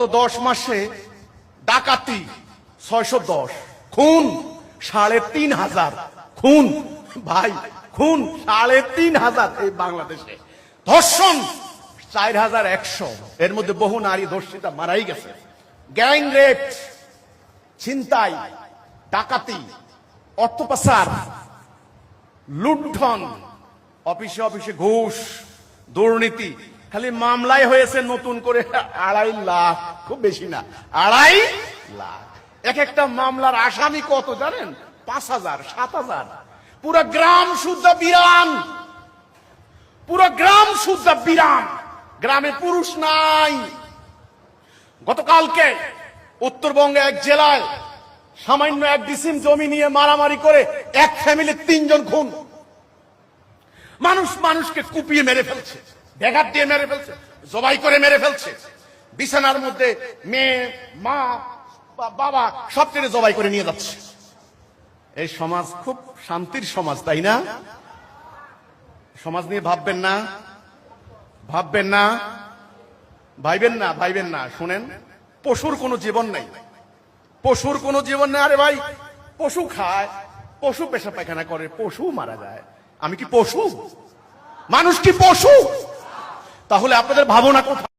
10 মাসে ডাকাতি 610, খুন 3,500, খুন ভাই খুন 3,500 এই বাংলাদেশে, ধর্ষণ 4,100, এর মধ্যে বহু নারী ধর্ষিতা মারাই গেছে। গ্যাং রেপ, ছিনতাই, ডাকাতি, অর্থ পাচার, লুণ্ঠন, অফিসে অফিসে ঘুষ, দুর্নীতি, খালি মামলায় হয়েছে নতুন করে 2.5 লাখ, খুব বেশি না, 2.5 লাখ। এক একটা মামলার আসামি কত জানেন? 5,000, 7,000। পুরো গ্রাম শুদ্ধ বিরান, পুরো গ্রাম শুদ্ধ বিরান, গ্রামে পুরুষ নাই। গতকালকে উত্তরবঙ্গে এক জেলায় সামান্য 1 ডিসিম জমি নিয়ে মারামারি করে এক ফ্যামিলির 3 জন খুন। মানুষ মানুষকে কুপিয়ে মেরে ফেলছে, ব্যাঘাত দিয়ে মেরে ফেলছে, জবাই করে মেরে ফেলছে। বিছানার মধ্যে মেয়ে, মা, বাবা সব ছেড়ে জবাই করে নিয়ে যাচ্ছে। এই সমাজ খুব শান্তির সমাজ, তাই না? সমাজ নিয়ে ভাববেন না, ভাববেন না, ভাইবেন না, ভাইবেন না। শুনেন, পশুর কোনো জীবন নাই, পশুর কোনো জীবন নেই। আরে ভাই, পশু খায়, পশু পেশা পায়খানা করে, পশু মারা যায়। আমি কি পশু? মানুষ কি পশু? তাহলে আপনাদের ভাবনা কোথায়?